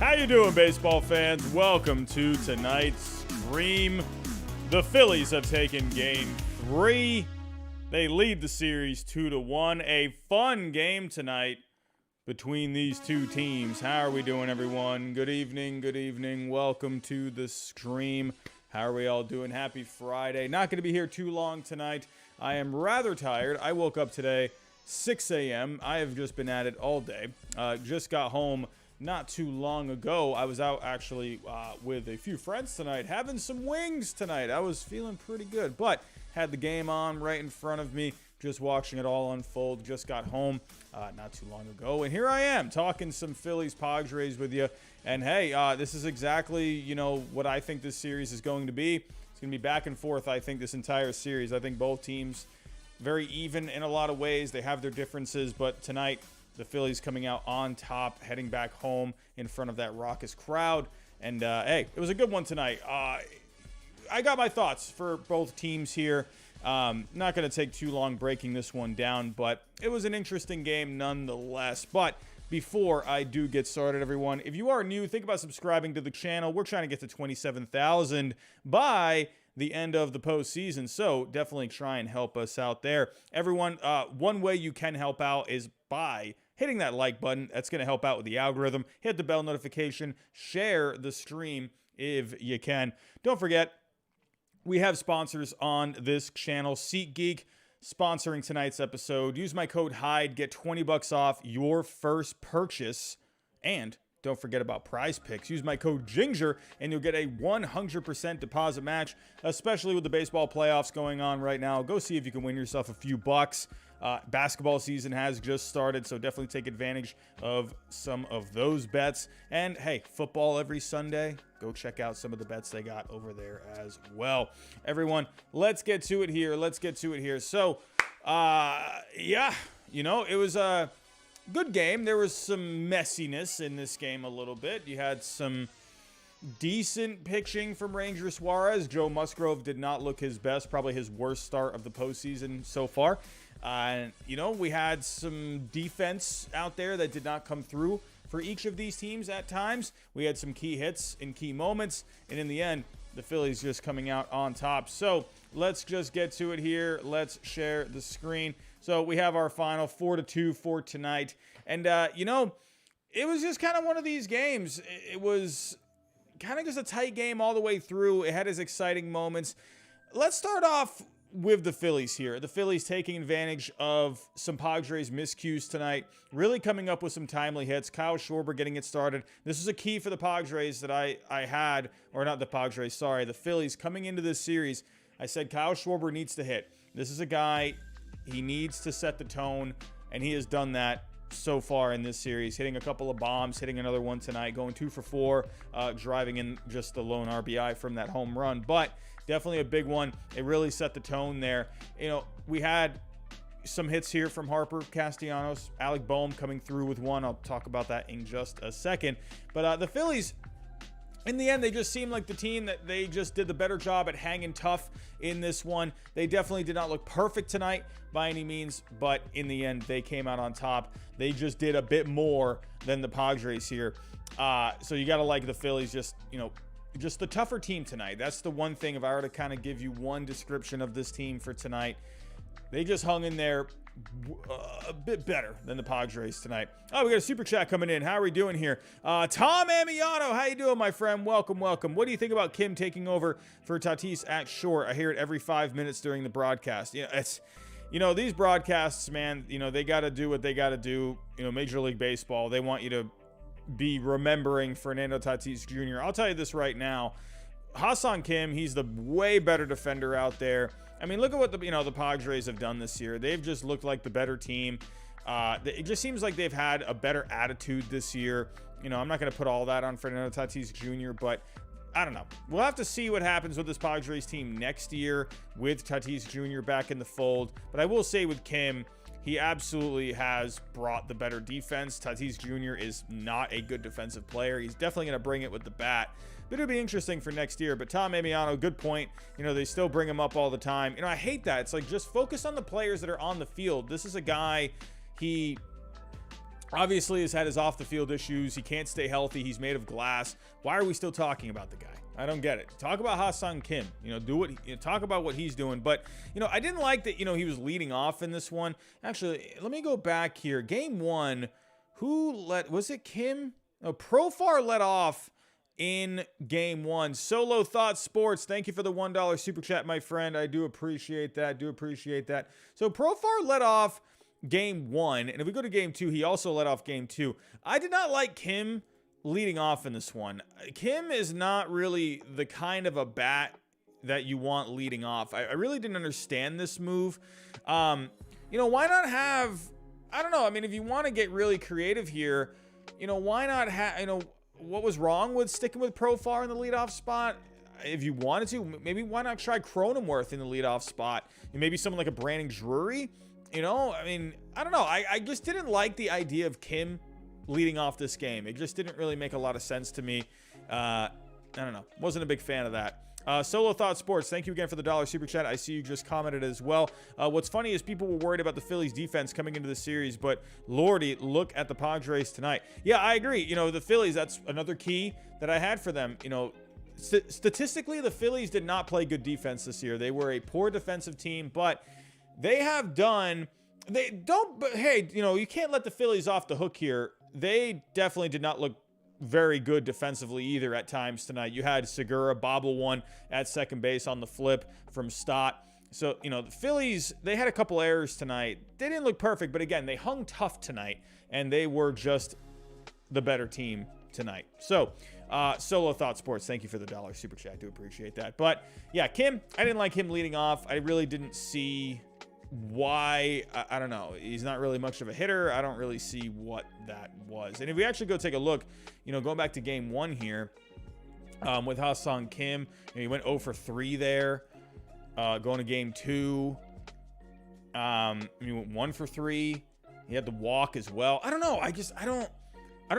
How you doing, baseball fans? Welcome to tonight's stream. The Phillies have taken Game 3. They lead the series 2-1. A fun game tonight between these two teams. How are we doing, everyone? Good evening, good evening. Welcome to the stream. How are we all doing? Happy Friday. Not going to be here too long tonight. I am rather tired. I woke up today 6 a.m. I have just been at it all day. Just got home not too long ago. I was out actually with a few friends tonight, having some wings tonight. I was feeling pretty good, but had the game on right in front of me, just watching it all unfold. Just got home not too long ago, and here I am talking some Phillies Padres with you. And hey, this is exactly, what I think this series is going to be. It's going to be back and forth, I think, this entire series. I think both teams very even in a lot of ways. They have their differences, but tonight the Phillies coming out on top, heading back home in front of that raucous crowd. And, hey, it was a good one tonight. I got my thoughts for both teams here. Not going to take too long breaking this one down, but it was an interesting game nonetheless. But before I do get started, everyone, if you are new, think about subscribing to the channel. We're trying to get to 27,000 by the end of the postseason, so definitely try and help us out there. Everyone, one way you can help out is by hitting that like button. That's going to help out with the algorithm. Hit the bell notification. Share the stream if you can. Don't forget, we have sponsors on this channel. SeatGeek sponsoring tonight's episode. Use my code HYDE. Get $20 off your first purchase. And don't forget about Prize Picks. Use my code GINGER and you'll get a 100% deposit match, especially with the baseball playoffs going on right now. Go see if you can win yourself a few bucks. Basketball season has just started, so definitely take advantage of some of those bets. And hey, football every Sunday. Go check out some of the bets they got over there as well. Everyone, let's get to it here. So, yeah, it was a good game. There was some messiness in this game a little bit. You had some decent pitching from Ranger Suarez. Joe Musgrove did not look his best, probably his worst start of the postseason so far. We had some defense out there that did not come through for each of these teams at times. We had some key hits in key moments, and in the end, the Phillies just coming out on top. So let's just get to it here. Let's share the screen. So we have our final 4-2 for tonight. And, it was just kind of one of these games. It was kind of just a tight game all the way through. It had its exciting moments. Let's start off with the Phillies here. The Phillies taking advantage of some Padres miscues tonight, really coming up with some timely hits. Kyle Schwarber getting it started. This was a key for the Padres that I had, or not the Padres, sorry, the Phillies coming into this series. I said Kyle Schwarber needs to hit. This is a guy, he needs to set the tone, and he has done that so far in this series, hitting a couple of bombs, hitting another one tonight, going 2 for 4, driving in just the lone RBI from that home run. But definitely a big one. It really set the tone there. We had some hits here from Harper, Castellanos, Alec Boehm coming through with one. I'll talk about that in just a second. But the Phillies, in the end, they just seemed like the team that they just did the better job at hanging tough in this one. They definitely did not look perfect tonight by any means, but in the end, they came out on top. They just did a bit more than the Padres here. So you got to like the Phillies, just the tougher team tonight. That's the one thing. If I were to kind of give you one description of this team for tonight, they just hung in there a bit better than the Padres tonight. Oh, we got a super chat coming in. How are we doing here? Tom Amiano, how you doing, my friend? Welcome. What do you think about Kim taking over for Tatis at short? I hear it every 5 minutes during the broadcast. These broadcasts, man, they got to do what they got to do. Major League Baseball, they want you to be remembering Fernando Tatis Jr. I'll tell you this right now. Ha-Seong Kim, he's the way better defender out there. I mean, look at what the Padres have done this year. They've just looked like the better team. It just seems like they've had a better attitude this year. I'm not going to put all that on Fernando Tatis Jr., but I don't know. We'll have to see what happens with this Padres team next year with Tatis Jr. back in the fold. But I will say with Kim, he absolutely has brought the better defense. Tatis Jr. is not a good defensive player. He's definitely going to bring it with the bat. But it'll be interesting for next year. But Tom Amiano, good point. They still bring him up all the time. I hate that. It's like, just focus on the players that are on the field. This is a guy, he Obviously, has had his off-the-field issues. He can't stay healthy. He's made of glass. Why are we still talking about the guy? I don't get it. Talk about Ha-Seong Kim. Talk about what he's doing. But, I didn't like that, he was leading off in this one. Actually, let me go back here. Game 1, was it Kim? No, Profar led off in Game 1. Solo Thought Sports, thank you for the $1 super chat, my friend. I do appreciate that. So Profar led off Game 1, and if we go to Game 2, he also led off Game 2. I did not like Kim leading off in this one. Kim is not really the kind of a bat that you want leading off. I really didn't understand this move. Why not have, I don't know, if you want to get really creative here, why not have, what was wrong with sticking with Profar in the leadoff spot? If you wanted to, maybe why not try Cronenworth in the leadoff spot? Maybe someone like a Brandon Drury? I don't know. I just didn't like the idea of Kim leading off this game. It just didn't really make a lot of sense to me. I don't know. Wasn't a big fan of that. Solo Thought Sports, thank you again for the $1 super chat. I see you just commented as well. What's funny is people were worried about the Phillies defense coming into the series, but Lordy, look at the Padres tonight. Yeah, I agree. The Phillies, that's another key that I had for them. Statistically, the Phillies did not play good defense this year. They were a poor defensive team, but they have done, but hey, you can't let the Phillies off the hook here. They definitely did not look very good defensively either at times tonight. You had Segura bobble one at second base on the flip from Stott. So, the Phillies, they had a couple errors tonight. They didn't look perfect, but again, they hung tough tonight, and they were just the better team tonight. So, Solo Thought Sports, thank you for the $1 super chat. I do appreciate that. But, yeah, Kim, I didn't like him leading off. I really didn't see why. I don't know. He's not really much of a hitter. I don't really see what that was. And if we actually go take a look, going back to Game 1 here, with Ha-Seong Kim, he went 0 for 3 there. Going to Game 2, he went 1 for 3. He had the walk as well. I don't know. I don't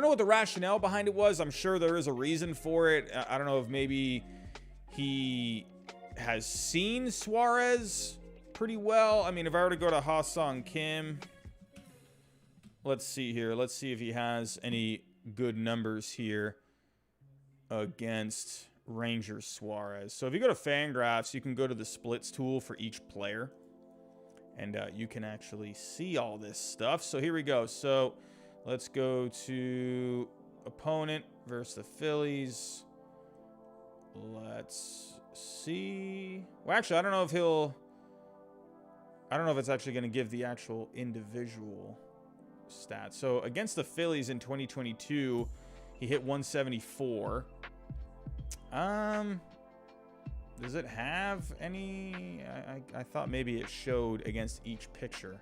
know what the rationale behind it was. I'm sure there is a reason for it. I don't know if maybe he has seen Suarez pretty well. If I were to go to Ha-Seong Kim, let's see here. Let's see if he has any good numbers here against Ranger Suarez. So if you go to Fangraphs, you can go to the splits tool for each player, and you can actually see all this stuff. So here we go. So let's go to opponent versus the Phillies. Let's see. Well, actually, I don't know if it's actually going to give the actual individual stats. So against the Phillies in 2022, he hit 174. Does it have any? I thought maybe it showed against each picture.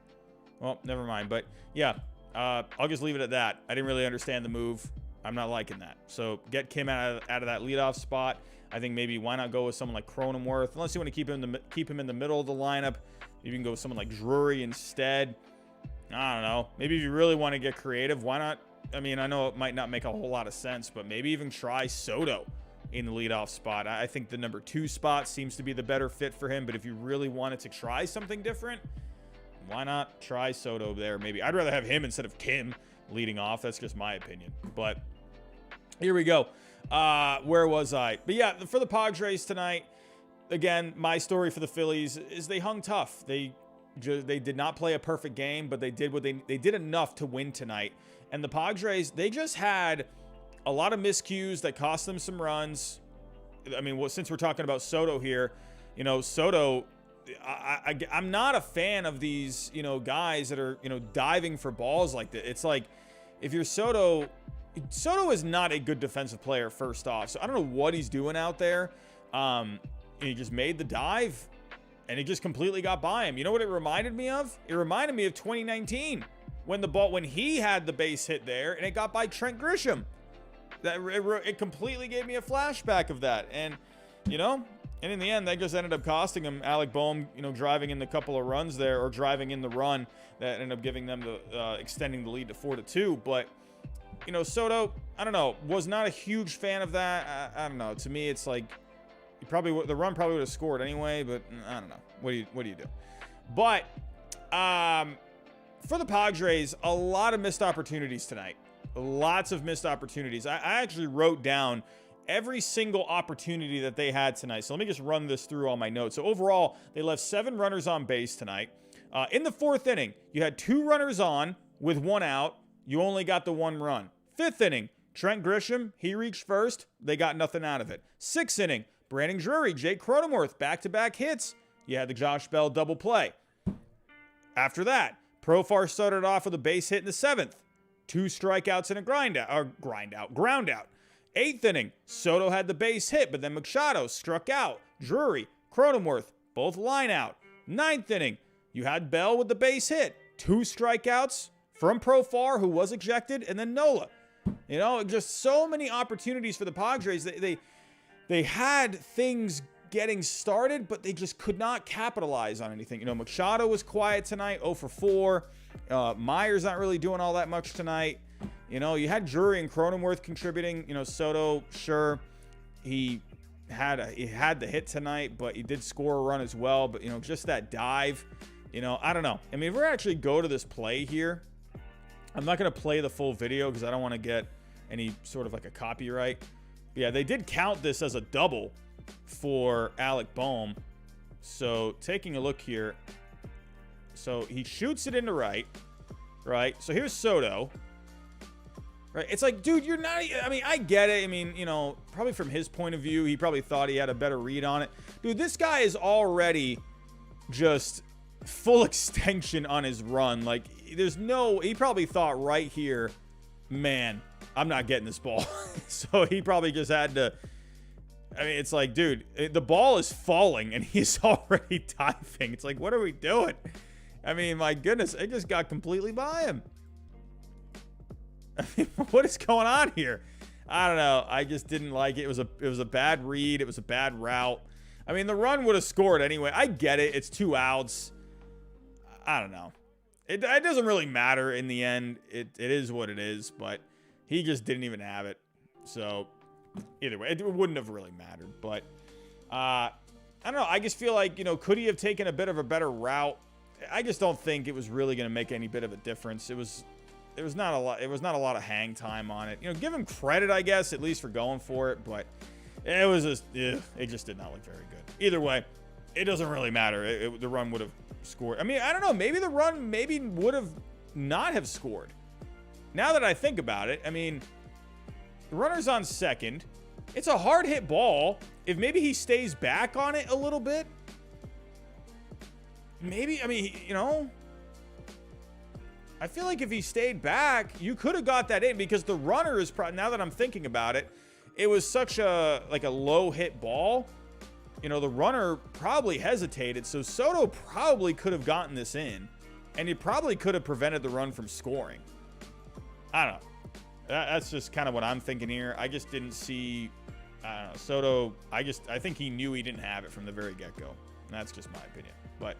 Well, never mind. But yeah, I'll just leave it at that. I didn't really understand the move. I'm not liking that. So get Kim out of that leadoff spot. I think maybe why not go with someone like Cronenworth, unless you want to keep him in the middle of the lineup. You can go with someone like Drury instead. I don't know. Maybe if you really want to get creative, why not? I know it might not make a whole lot of sense, but maybe even try Soto in the leadoff spot. I think the number 2 spot seems to be the better fit for him, but if you really wanted to try something different, why not try Soto there? Maybe I'd rather have him instead of Kim leading off. That's just my opinion. But here we go. Where was I? But yeah, for the Padres tonight, again, my story for the Phillies is they hung tough. They did not play a perfect game, but they did they did enough to win tonight. And the Padres, they just had a lot of miscues that cost them some runs. Since we're talking about Soto here, Soto, I'm not a fan of these, guys that are, diving for balls like that. It's like, if you're Soto is not a good defensive player, first off. So I don't know what he's doing out there. He just made the dive, and he just completely got by him. You know what it reminded me of? It reminded me of 2019 when he had the base hit there, and it got by Trent Grisham. It completely gave me a flashback of that. And, and in the end, that just ended up costing him. Alec Boehm, driving in the couple of runs there, or driving in the run that ended up giving them extending the lead to 4-2. But, Soto, I don't know, was not a huge fan of that. I don't know. To me, it's like, the run probably would have scored anyway, but I don't know. What do you do? But, for the Padres, a lot of missed opportunities tonight. Lots of missed opportunities. I actually wrote down every single opportunity that they had tonight. So let me just run this through all my notes. So overall, they left 7 runners on base tonight. In the 4th inning, you had 2 runners on with 1 out. You only got the 1 run. 5th inning, Trent Grisham, he reached first. They got nothing out of it. 6th inning, Brandon Drury, Jake Cronenworth, back-to-back hits. You had the Josh Bell double play. After that, Profar started off with a base hit in the 7th. 2 strikeouts and a ground out. 8th inning, Soto had the base hit, but then Machado struck out. Drury, Cronenworth, both line out. 9th inning, you had Bell with the base hit. 2 strikeouts from Profar, who was ejected, and then Nola. You know, just so many opportunities for the Padres. They had things getting started, but they just could not capitalize on anything. You know, Machado was quiet tonight, 0 for 4. Myers not really doing all that much tonight. You know, you had Drury and Cronenworth contributing. You know, Soto, sure, he had the hit tonight, but he did score a run as well. But, you know, just that dive, you know, I don't know. I mean, if we're actually go to this play here, I'm not going to play the full video because I don't want to get any sort of like a copyright. But yeah, they did count this as a double for Alec Boehm. So taking a look here. So he shoots it into right. So here's Soto. Right. It's like, dude, you're not, I mean, I get it. I mean, you know, probably from his point of view, he probably thought he had a better read on it. Dude, this guy is already just full extension on his run. Like, he probably thought right here, man, I'm not getting this ball. So he probably just had to, I mean, it's like, dude, the ball is falling and he's already diving. It's like, what are we doing? I mean, my goodness, it just got completely by him. I mean, what is going on here? I don't know. I just didn't like it. It was a bad read. It was a bad route. I mean, the run would have scored anyway. I get it. It's 2 outs. I don't know. It doesn't really matter in the end. It is what it is, but he just didn't even have it. So either way, it wouldn't have really mattered. But I don't know. I just feel like, you know, could he have taken a bit of a better route? I just don't think it was really going to make any bit of a difference. There was not a lot of hang time on it. You know, give him credit, I guess, at least for going for it, but it was just, it just did not look very good. Either way, it doesn't really matter. The run would have scored. I mean, I don't know. Maybe the run would have not have scored. Now that I think about it, I mean, the runner's on second. It's a hard hit ball. If maybe he stays back on it a little bit, maybe, I mean, you know, I feel like if he stayed back, you could have got that in because the runner is now that I'm thinking about it, it was such a low hit ball. You know, the runner probably hesitated, so Soto probably could have gotten this in, and he probably could have prevented the run from scoring. I don't know. That's just kind of what I'm thinking here. I just didn't see, I don't know, Soto. I think he knew he didn't have it from the very get-go. That's just my opinion. But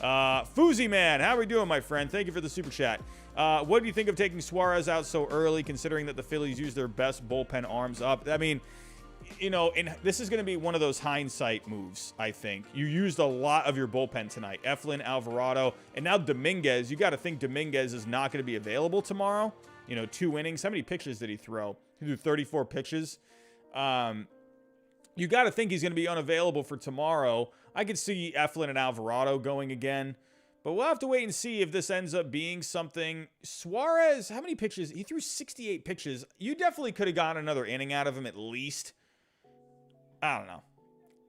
Fousey Man, how are we doing, my friend? Thank you for the super chat. What do you think of taking Suarez out so early, considering that the Phillies use their best bullpen arms up? I mean, you know, this is going to be one of those hindsight moves, I think. You used a lot of your bullpen tonight. Eflin, Alvarado, and now Dominguez. You got to think Dominguez is not going to be available tomorrow. You know, 2 innings. How many pitches did he throw? He threw 34 pitches. You got to think he's going to be unavailable for tomorrow. I could see Eflin and Alvarado going again. But we'll have to wait and see if this ends up being something. Suarez, how many pitches? He threw 68 pitches. You definitely could have gotten another inning out of him at least. I don't know.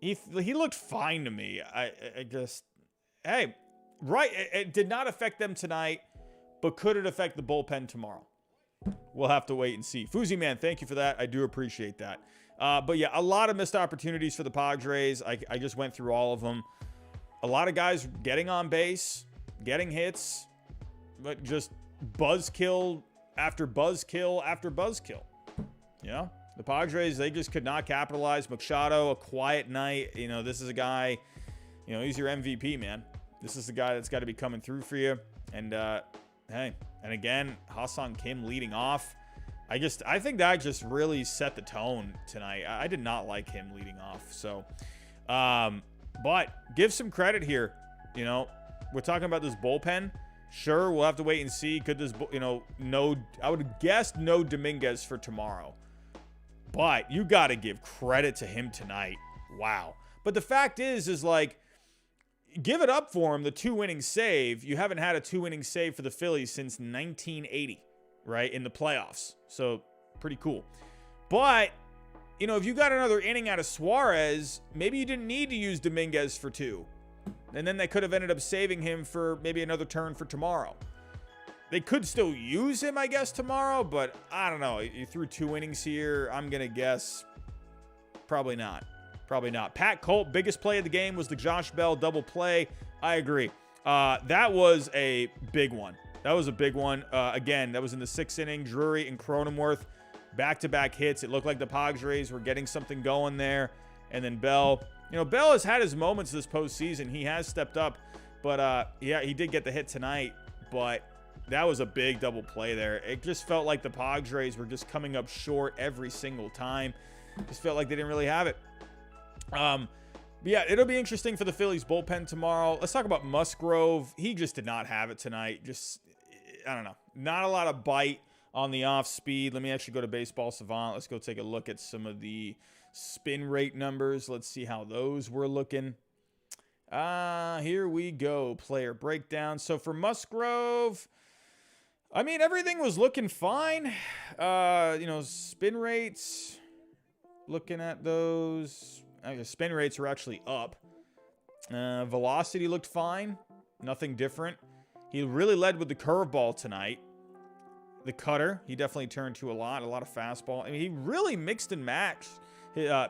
He looked fine to me. I just, hey, right. It did not affect them tonight, but could it affect the bullpen tomorrow? We'll have to wait and see. Fousey Man, thank you for that. I do appreciate that. But yeah, a lot of missed opportunities for the Padres. I just went through all of them. A lot of guys getting on base, getting hits, but just buzzkill after buzzkill after buzzkill. You know, the Padres, they just could not capitalize. Machado, a quiet night. You know, this is a guy, you know, he's your MVP, man. This is the guy that's got to be coming through for you. And, hey, and again, Ha-Seong Kim leading off. I think that just really set the tone tonight. I did not like him leading off. So, but give some credit here. You know, we're talking about this bullpen. Sure, we'll have to wait and see. Could this, no, I would guess no Dominguez for tomorrow. But you got to give credit to him tonight. Wow. But the fact is like, give it up for him, the 2-inning save. You haven't had a 2-inning save for the Phillies since 1980, right, in the playoffs. So, pretty cool. But, if you got another inning out of Suarez, maybe you didn't need to use Dominguez for 2. And then they could have ended up saving him for maybe another turn for tomorrow. They could still use him, I guess, tomorrow, but I don't know. You threw 2 innings here. I'm going to guess probably not. Probably not. Pat Colt, biggest play of the game was the Josh Bell double play. I agree. That was a big one. That was a big one. Again, that was in the 6th inning. Drury and Cronenworth, back-to-back hits. It looked like the Padres were getting something going there. And then Bell. Bell has had his moments this postseason. He has stepped up. But, yeah, he did get the hit tonight. But that was a big double play there. It just felt like the Padres were just coming up short every single time. Just felt like they didn't really have it. But yeah, it'll be interesting for the Phillies bullpen tomorrow. Let's talk about Musgrove. He just did not have it tonight. Just, I don't know. Not a lot of bite on the off speed. Let me actually go to Baseball Savant. Let's go take a look at some of the spin rate numbers. Let's see how those were looking. Here we go. Player breakdown. So for Musgrove, I mean, everything was looking fine. Spin rates, looking at those. Spin rates were actually up. Velocity looked fine. Nothing different. He really led with the curveball tonight. The cutter, he definitely turned to a lot of fastball. I mean, he really mixed and matched. I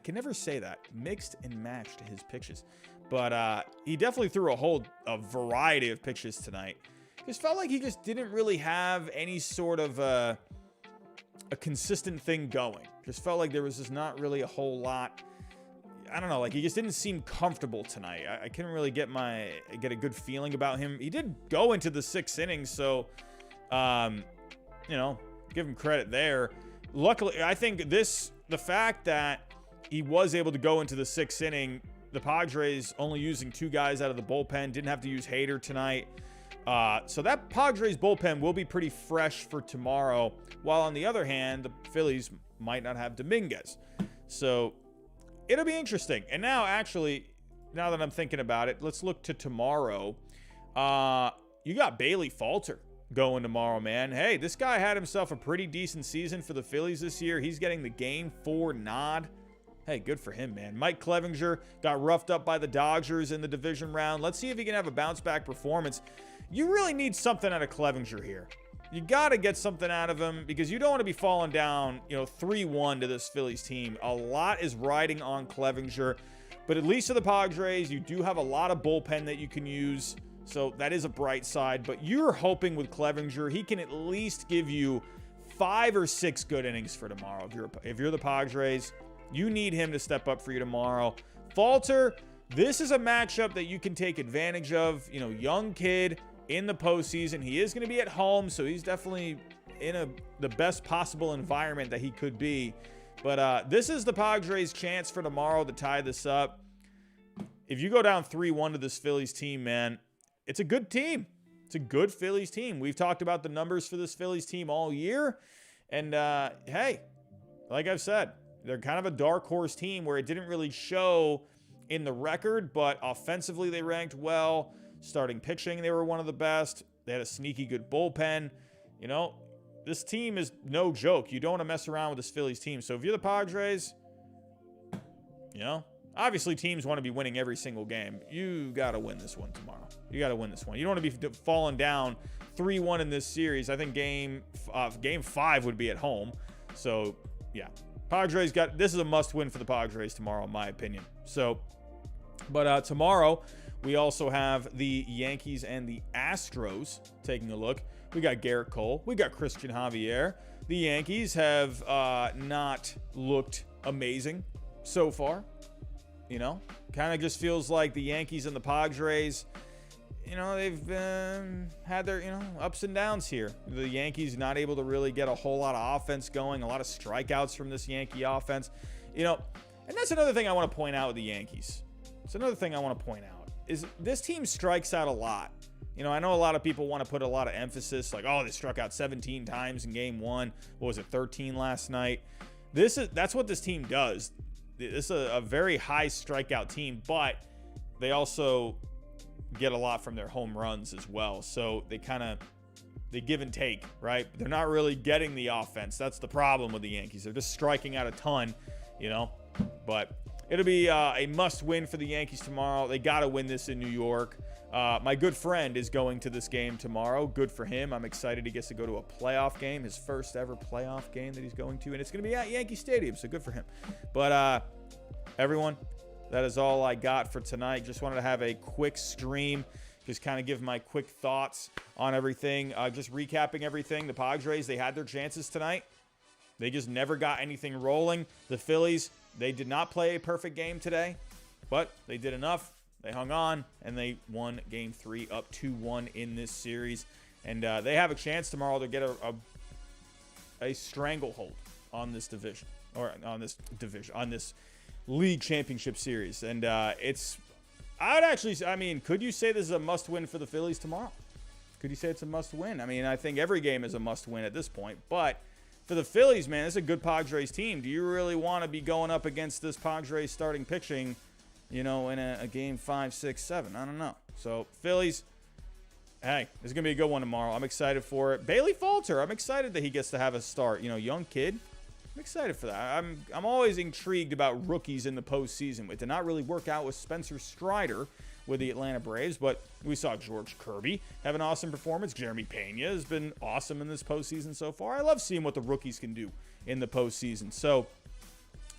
can never say that. Mixed and matched his pitches. But he definitely threw a variety of pitches tonight. Just felt like he just didn't really have any sort of a consistent thing going. Just felt like there was just not really a whole lot. I don't know, like he just didn't seem comfortable tonight. I couldn't really get a good feeling about him. He did go into the 6th inning, so give him credit there. Luckily, I think the fact that he was able to go into the 6th inning, the Padres only using 2 guys out of the bullpen, didn't have to use Hader tonight. So that Padres bullpen will be pretty fresh for tomorrow, while on the other hand, the Phillies might not have Dominguez. So it'll be interesting. And now that I'm thinking about it, let's look to tomorrow. You got Bailey Falter going tomorrow, man. Hey, this guy had himself a pretty decent season for the Phillies this year. He's getting the Game 4 nod. Hey, good for him, man. Mike Clevinger got roughed up by the Dodgers in the division round. Let's see if he can have a bounce-back performance. You really need something out of Clevinger here. You got to get something out of him because you don't want to be falling down, 3-1 to this Phillies team. A lot is riding on Clevinger, but at least for the Padres, you do have a lot of bullpen that you can use, so that is a bright side. But you're hoping with Clevinger, he can at least give you 5 or 6 good innings for tomorrow. If you're the Padres, you need him to step up for you tomorrow. Falter, this is a matchup that you can take advantage of. Young kid in the postseason. He is going to be at home, so he's definitely in the best possible environment that he could be. But this is the Padres' chance for tomorrow to tie this up. If you go down 3-1 to this Phillies team, man, it's a good team. It's a good Phillies team. We've talked about the numbers for this Phillies team all year. And, hey, like I've said, they're kind of a dark horse team where it didn't really show in the record, but offensively they ranked well. Starting pitching, they were one of the best. They had a sneaky good bullpen. This team is no joke. You don't want to mess around with this Phillies team. So if you're the Padres, obviously teams want to be winning every single game. You got to win this one tomorrow. You got to win this one. You don't want to be falling down 3-1 in this series. I think game 5 would be at home. So, yeah. Padres this is a must win for the Padres tomorrow, in my opinion. So, but tomorrow we also have the Yankees and the Astros taking a look. We got Garrett Cole. We got Christian Javier. The Yankees have not looked amazing so far. Kind of just feels like the Yankees and the Padres, they've had their, ups and downs here. The Yankees not able to really get a whole lot of offense going, a lot of strikeouts from this Yankee offense. And that's another thing I want to point out with the Yankees. It's another thing I want to point out is this team strikes out a lot, You know, I know a lot of people want to put a lot of emphasis, like, oh, they struck out 17 times in game one. What was it, 13 last night? That's what this team does. This is a very high strikeout team, but they also get a lot from their home runs as well. So they give and take, right? They're not really getting the offense. That's the problem with the Yankees. They're just striking out a ton, you know. But it'll be a must-win for the Yankees tomorrow. They got to win this in New York. My good friend is going to this game tomorrow. Good for him. I'm excited he gets to go to a playoff game, his first ever playoff game that he's going to, and it's going to be at Yankee Stadium, so good for him. But everyone, that is all I got for tonight. Just wanted to have a quick stream, just kind of give my quick thoughts on everything. Just recapping everything. The Padres, they had their chances tonight. They just never got anything rolling. The Phillies, they did not play a perfect game today, but they did enough. They hung on, and they won Game 3 up 2-1 in this series. And they have a chance tomorrow to get a stranglehold on this division, on this league championship series. And could you say this is a must-win for the Phillies tomorrow? Could you say it's a must-win? I mean, I think every game is a must-win at this point. But for the Phillies, man, it's a good Padres team. Do you really want to be going up against this Padres starting pitching, you know, in a game 5, 6, 7? I don't know. So, Phillies, hey, it's going to be a good one tomorrow. I'm excited for it. Bailey Falter, I'm excited that he gets to have a start. You know, young kid. I'm excited for that. I'm always intrigued about rookies in the postseason. It did not really work out with Spencer Strider with the Atlanta Braves, but we saw George Kirby have an awesome performance. Jeremy Pena has been awesome in this postseason so far. I love seeing what the rookies can do in the postseason. So,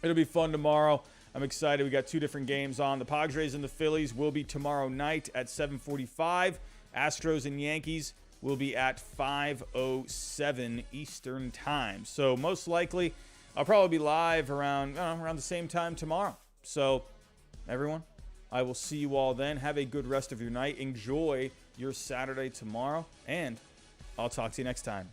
it'll be fun tomorrow. I'm excited. We got 2 different games on. The Padres and the Phillies will be tomorrow night at 7:45. Astros and Yankees will be at 5:07 Eastern time. So most likely, I'll probably be live around the same time tomorrow. So everyone, I will see you all then. Have a good rest of your night. Enjoy your Saturday tomorrow, and I'll talk to you next time.